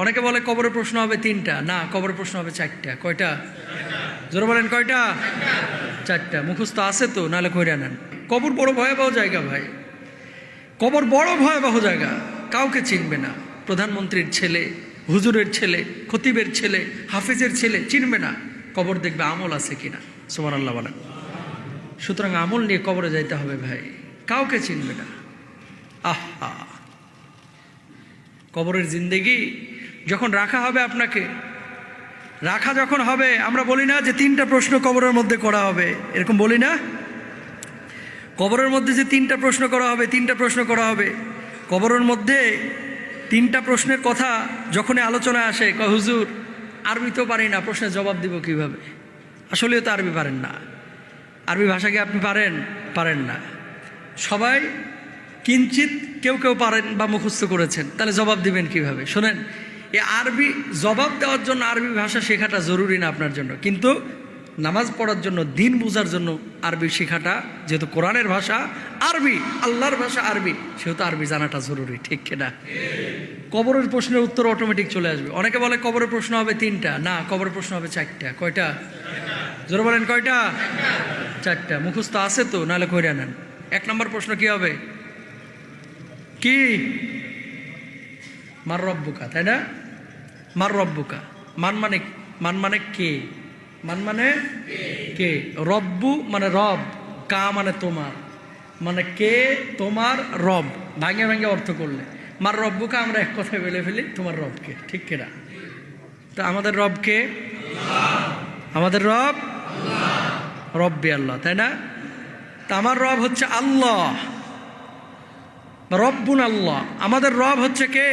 অনেকে বলে কবরের প্রশ্ন হবে 3টা, না কবরের প্রশ্ন হবে 4টা। কয়টা? জোরে বলেন কয়টা? 4টা। মুখস্থ আছে তো, নাহলে কইরা নেন। কবর বড় ভয়াবহ জায়গা ভাই, কবর বড় ভয়াবহ জায়গা। কাউকে চিনবে না, প্রধানমন্ত্রীর ছেলে, হুজুরের ছেলে, খতিবের ছেলে, হাফিজের ছেলে চিনবে না। কবর দেখবে আমল আছে কিনা। সুবহানাল্লাহ বলেন। সুতরাং আমল নিয়ে কবরে যাইতে হবে ভাই, কাউকে চিনবে না। আহা, কবরের জিন্দেগি যখন রাখা হবে, আপনাকে রাখা যখন হবে, আমরা বলি না যে 3টা প্রশ্ন কবরের মধ্যে করা হবে, এরকম বলি না? কবরের মধ্যে যে 3টা প্রশ্ন করা হবে, 3টা প্রশ্ন করা হবে। কবরের মধ্যে 3টা প্রশ্নের কথা যখনই আলোচনা আসে, কয় হুজুর আরবি তো পারি না, প্রশ্নের জবাব দিব কিভাবে? আসলেও তো আরবি পারেন না। আরবি ভাষা কি আপনি পারেন? পারেন না। সবাই কিঞ্চিত কেউ কেউ পারেন বা মুখস্থ করেছেন, তাহলে জবাব দিবেন কিভাবে? শোনেন, এই আরবি জবাব দেওয়ার জন্য আরবি ভাষা শেখাটা জরুরি না আপনার জন্য, কিন্তু নামাজ পড়ার জন্য, দিন বোঝার জন্য আরবি শেখাটা, যেহেতু কোরআনের ভাষা আরবি, আল্লাহর ভাষা আরবি, সেহেতু আরবি জানাটা জরুরি, ঠিক কিনা? কবরের প্রশ্নের উত্তর অটোমেটিক চলে আসবে। অনেকে বলে কবরের প্রশ্ন হবে 3টা, না কবরের প্রশ্ন হবে 4টা। কয়টা? জোরে বলেন কয়টা? 4টা। মুখস্থ আছে তো, নাহলে কইরা নেন। 1 নম্বর প্রশ্ন কি হবে? কি? মার রব্বুকা, তাই না? মার রব্বুকা, মান মানে কে? মান মানে কে? রব্বু মানে রব, কা মানে তোমার, মানে কে তোমার রব। ভাঙে ভাঙে অর্থ করলে মার রব্বুকা আমরা এক কথায় বলে ফেলি, তোমার রবকে, ঠিক কিনা? তো আমাদের রবকে, আমাদের রব রব্বি আল্লাহ, তাই না? তা আমার রব হচ্ছে আল্লাহ, রব্বুন আল্লাহ। আমাদের রব হচ্ছে কে?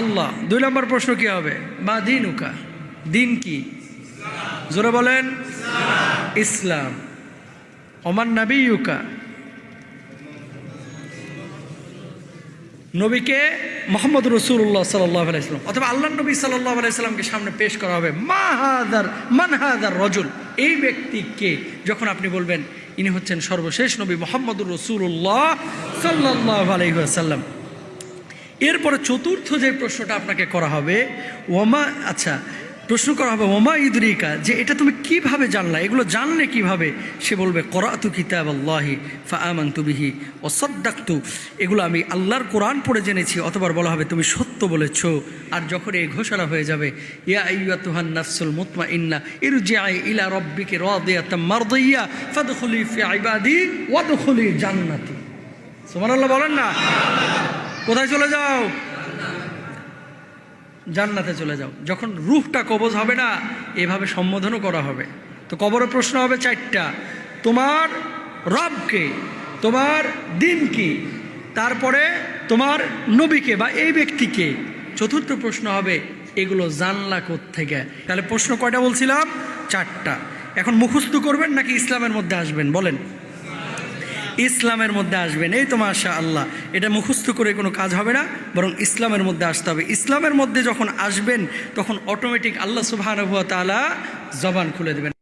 আল্লাহ। 2 নম্বর প্রশ্ন কি হবে? মা দিনুকা, দিন কি? জোরে বলেন ইসলাম। ওমান নবিয়ুকা, নবীকে মোহাম্মদ রাসূলুল্লাহ সাল্লাল্লাহু আলাইহি ওয়াসাল্লাম অথবা আল্লাহর নবী সাল্লাল্লাহু আলাইহি ওয়াসাল্লামকে সামনে পেশ করা হবে। মান হাদার রজুল, এই ব্যক্তি কে? যখন আপনি বলবেন ইনি হচ্ছেন সর্বশেষ নবী মুহাম্মদুর রাসূলুল্লাহ সাল্লাল্লাহু আলাইহি ওয়াসাল্লাম। এরপরে চতুর্থ যে প্রশ্নটা আপনাকে করা হবে, প্রশ্ন করা হবে ওমা ইদরিকা, যে এটা তুমি কিভাবে জানলা, এগুলো জানলে কিভাবে? সে বলবে করাতু কিতাবাল্লাহি ফাআমানতু বিহি ওয়া সাদ্দাকতু, এগুলো আমি আল্লাহর কোরআন পড়ে জেনেছি। অথবা বলা হবে তুমি সত্য বলেছ। আর যখন এই ঘোষণা হয়ে যাবে, ইয়া আইয়্যাতুহান নাফসুল মুতমাইন্না ইরজিই ইলা রাব্বিকি রাদিয়াতাম মারদিয়া ফাদখুলি ফি ইবাদি ওয়াদখুলি জান্নাতি। সুবহানাল্লাহ বলেন না? কোথায় চলে যাও? জান্নাতে চলে যাও। যখন রূহটা কবজ হবে না, এভাবে সম্বোধনও করা হবে। তো কবরের প্রশ্ন হবে 4টা, তোমার রবকে, তোমার দিন কি, তারপরে তোমার নবীকে বা এই ব্যক্তিকে। চতুর্থ প্রশ্ন হবে এগুলো জানলা কোত্থেকে? তাহলে প্রশ্ন কয়টা বলছিলাম? 4টা। এখন মুখস্থ করবেন নাকি ইসলামের মধ্যে আসবেন? বলেন। ইসলামের মধ্যে আসবেন। এই তো মাশাআল্লাহ, এটা মুখস্থ করে কোনো কাজ হবে না, বরং ইসলামের মধ্যে আসতে হবে। ইসলামের মধ্যে যখন আসবেন, তখন অটোমেটিক আল্লাহ সুবহানাহু ওয়া তাআলা জবান খুলে দেবেন।